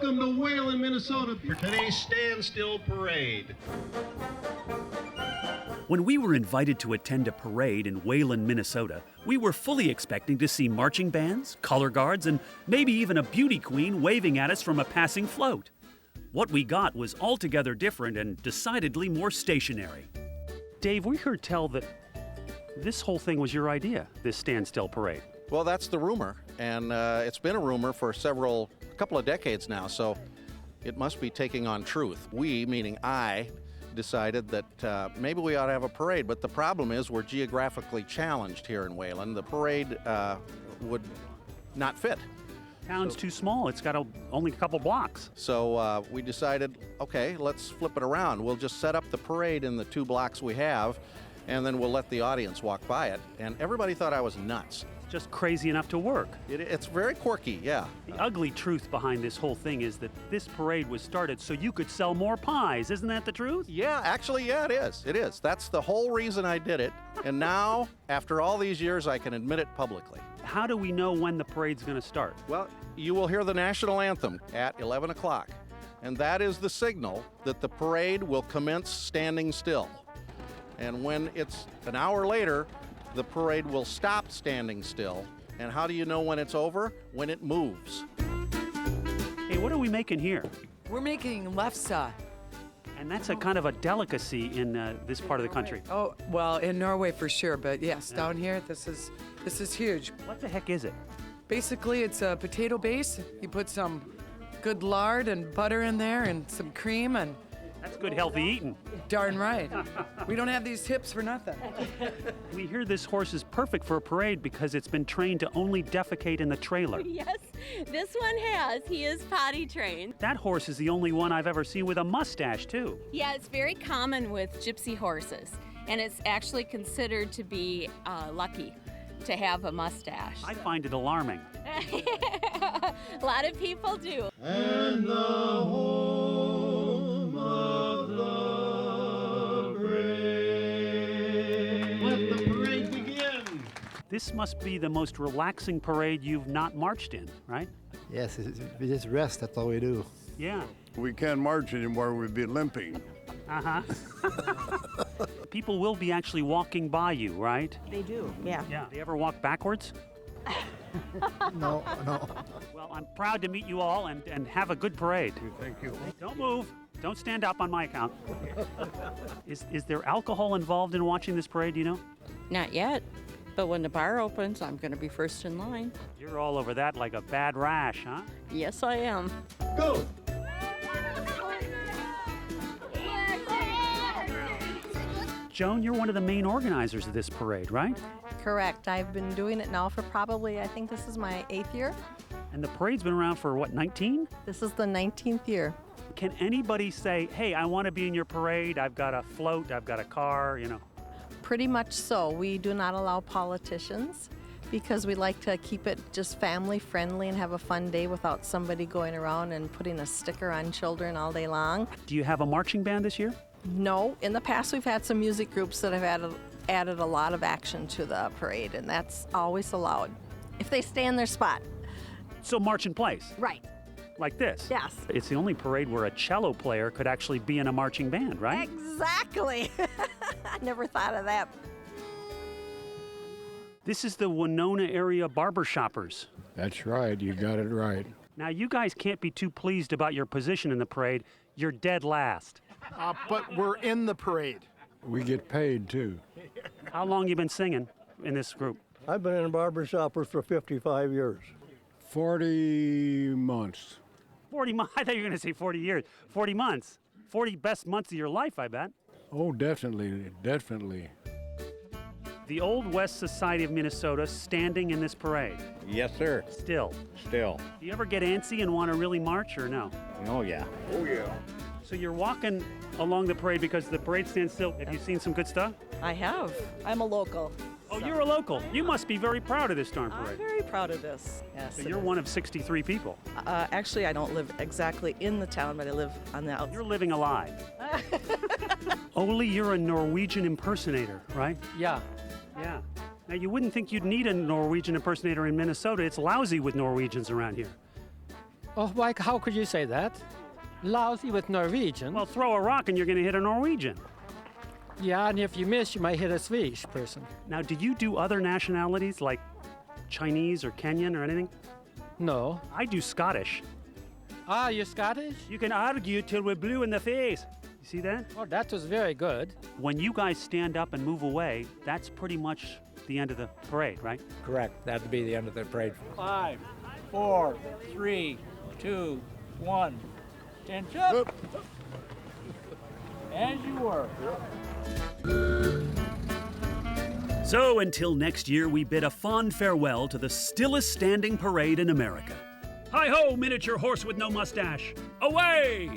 Welcome to Whalan, Minnesota for today's Standstill Parade. When we were invited to attend a parade in Whalan, Minnesota, we were fully expecting to see marching bands, color guards, and maybe even a beauty queen waving at us from a passing float. What we got was altogether different and decidedly more stationary. Dave, we heard tell that this whole thing was your idea, this standstill parade. Well, that's the rumor, and it's been a rumor for a couple of decades now, so it must be taking on truth. We, meaning I, decided that maybe we ought to have a parade, but the problem is we're geographically challenged here in Whalan. The parade would not fit. Town's too small. It's got only a couple blocks. So we decided, okay, let's flip it around. We'll just set up the parade in the 2 blocks we have, and then we'll let the audience walk by it. And everybody thought I was nuts. Just crazy enough to work. It's very quirky, yeah. The ugly truth behind this whole thing is that this parade was started so you could sell more pies. Isn't that the truth? Yeah, actually, yeah, it is. It is. That's the whole reason I did it. And now, after all these years, I can admit it publicly. How do we know when the parade's going to start? Well, you will hear the national anthem at 11 o'clock. And that is the signal that the parade will commence standing still. And when it's an hour later, the parade will stop standing still. And how do you know when it's over? When it moves. Hey, what are we making here? We're making lefse. And that's a kind of a delicacy in this part of the country. Oh, well, in Norway for sure, but yes, down here, this is huge. What the heck is it? Basically, it's a potato base. You put some good lard and butter in there and some cream, and that's good healthy eating. Darn right. We don't have these hips for nothing. We hear this horse is perfect for a parade because it's been trained to only defecate in the trailer. Yes, this one has. He is potty trained. That horse is the only one I've ever seen with a mustache, too. Yeah, it's very common with gypsy horses, and it's actually considered to be lucky to have a mustache. I find it alarming. A lot of people do. And the home of the brave. Let the parade begin. This must be the most relaxing parade you've not marched in, right? Yes, we just rest, that's all we do. Yeah. We can't march anymore, we'd be limping. Uh-huh. People will be actually walking by you, right? They do, yeah. Yeah. They ever walk backwards? No. Well, I'm proud to meet you all and have a good parade. Thank you. Don't move. Don't stand up on my account. Is there alcohol involved in watching this parade, do you know? Not yet, but when the bar opens, I'm going to be first in line. You're all over that like a bad rash, huh? Yes, I am. Go! Joan, you're one of the main organizers of this parade, right? Correct. I've been doing it now for probably, I think this is my 8th year. And the parade's been around for, what, 19? This is the 19th year. Can anybody say, hey, I want to be in your parade, I've got a float, I've got a car, you know? Pretty much so. We do not allow politicians because we like to keep it just family friendly and have a fun day without somebody going around and putting a sticker on children all day long. Do you have a marching band this year? No. In the past, we've had some music groups that have added a lot of action to the parade, and that's always allowed if they stay in their spot. So march in place? Right. Like this? Yes. It's the only parade where a cello player could actually be in a marching band, right? Exactly. I never thought of that. This is the Winona area Barber Shoppers. That's right, you got it right. Now, you guys can't be too pleased about your position in the parade. You're dead last. But we're in the parade. We get paid too. How long you been singing in this group? I've been in Barber Shoppers for 55 years. 40 months. 40 months? I thought you were going to say 40 years. 40 months. 40 best months of your life, I bet. Oh, definitely. The Old West Society of Minnesota standing in this parade. Yes, sir. Still. Still. Do you ever get antsy and want to really march or no? Oh, yeah. Oh, yeah. So you're walking along the parade because the parade stands still. Have you seen some good stuff? I have. I'm a local. Oh, you're a local. You must be very proud of this darn I'm parade. very proud of this. Yes. So you're one of 63 people. Actually, I don't live exactly in the town, but I live on the outside. You're living a lie. Ole, you're a Norwegian impersonator, right? Yeah. Yeah. Now, you wouldn't think you'd need a Norwegian impersonator in Minnesota. It's lousy with Norwegians around here. Oh, Mike, how could you say that? Lousy with Norwegian. Well, throw a rock and you're going to hit a Norwegian. Yeah, and if you miss, you might hit a Swedish person. Now, do you do other nationalities like Chinese or Kenyan or anything? No. I do Scottish. Ah, you're Scottish? You can argue till we're blue in the face. You see that? Oh, that was very good. When you guys stand up and move away, that's pretty much the end of the parade, right? Correct. That'd be the end of the parade. 5, 4, 3, 2, 1. Attention. As you were. So until next year, we bid a fond farewell to the stillest standing parade in America. Hi-ho, miniature horse with no mustache. Away!